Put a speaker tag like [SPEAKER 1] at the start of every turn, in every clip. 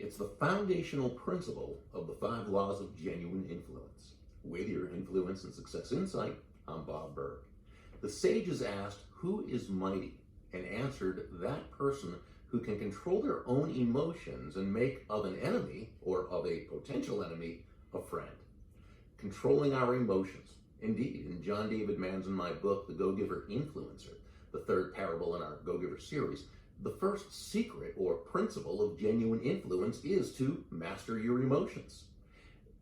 [SPEAKER 1] It's the foundational principle of the 5 laws of genuine influence. With your Influence and Success Insight, I'm Bob Berg. The sages asked, "Who is mighty?" and answered, "That person who can control their own emotions and make of an enemy, or of a potential enemy, a friend." Controlling our emotions. Indeed, in John David Mann's and my book, The Go-Giver Influencer, the 3rd parable in our Go-Giver series, the first secret or principle of genuine influence is to master your emotions.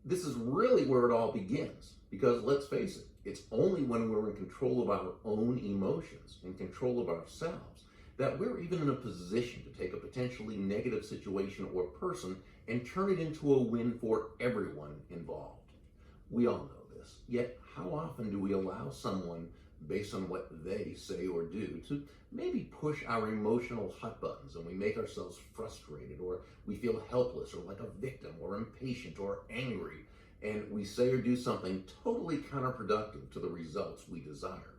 [SPEAKER 1] This is really where it all begins, because let's face it, it's only when we're in control of our own emotions, in control of ourselves, that we're even in a position to take a potentially negative situation or person and turn it into a win for everyone involved. We all know this, yet how often do we allow someone, based on what they say or do, to maybe push our emotional hot buttons, and we make ourselves frustrated, or we feel helpless, or like a victim, or impatient, or angry, and we say or do something totally counterproductive to the results we desire.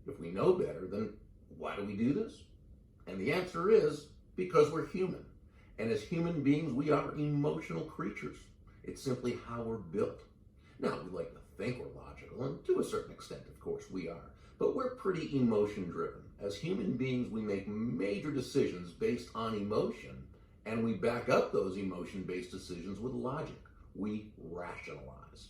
[SPEAKER 1] If we know better, then why do we do this? And the answer is because we're human. And as human beings, we are emotional creatures. It's simply how we're built. Now, we like to think we're logical, and to a certain extent, of course, we are. But we're pretty emotion-driven. As human beings, we make major decisions based on emotion, and we back up those emotion-based decisions with logic. We rationalize.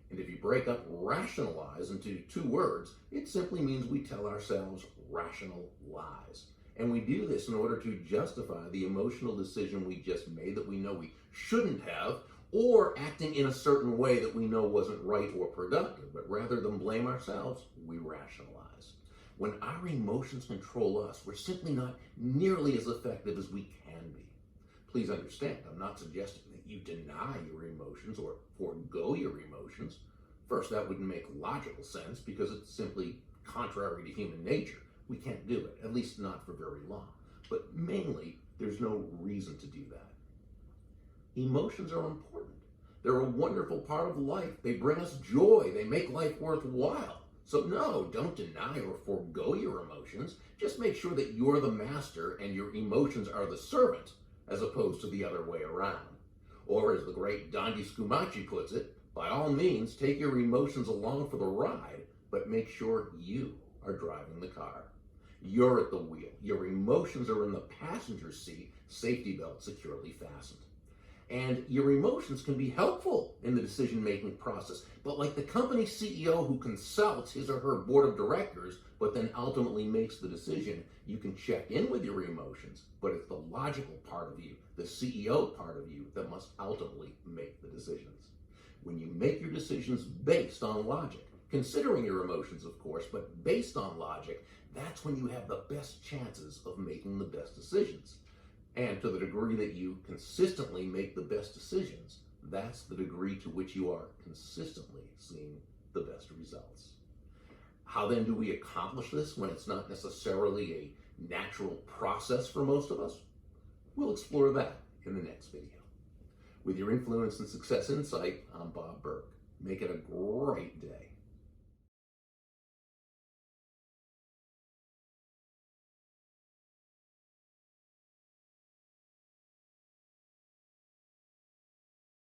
[SPEAKER 1] And if you break up rationalize into 2 words, it simply means we tell ourselves rational lies. And we do this in order to justify the emotional decision we just made that we know we shouldn't have, or acting in a certain way that we know wasn't right or productive. But rather than blame ourselves, we rationalize. When our emotions control us, we're simply not nearly as effective as we can be. Please understand, I'm not suggesting that you deny your emotions or forego your emotions. First, that wouldn't make logical sense because it's simply contrary to human nature. We can't do it, at least not for very long. But mainly, there's no reason to do that. Emotions are important. They're a wonderful part of life. They bring us joy. They make life worthwhile. So no, don't deny or forego your emotions. Just make sure that you're the master and your emotions are the servant, as opposed to the other way around. Or as the great Dandi Scumaci puts it, by all means, take your emotions along for the ride, but make sure you are driving the car. You're at the wheel. Your emotions are in the passenger seat, safety belt securely fastened. And your emotions can be helpful in the decision-making process, but like the company CEO who consults his or her board of directors, but then ultimately makes the decision, you can check in with your emotions, but it's the logical part of you, the CEO part of you, that must ultimately make the decisions. When you make your decisions based on logic, considering your emotions, of course, but based on logic, that's when you have the best chances of making the best decisions. And to the degree that you consistently make the best decisions, that's the degree to which you are consistently seeing the best results. How then do we accomplish this when it's not necessarily a natural process for most of us? We'll explore that in the next video. With your Influence and Success Insight, I'm Bob Berg. Make it a great day.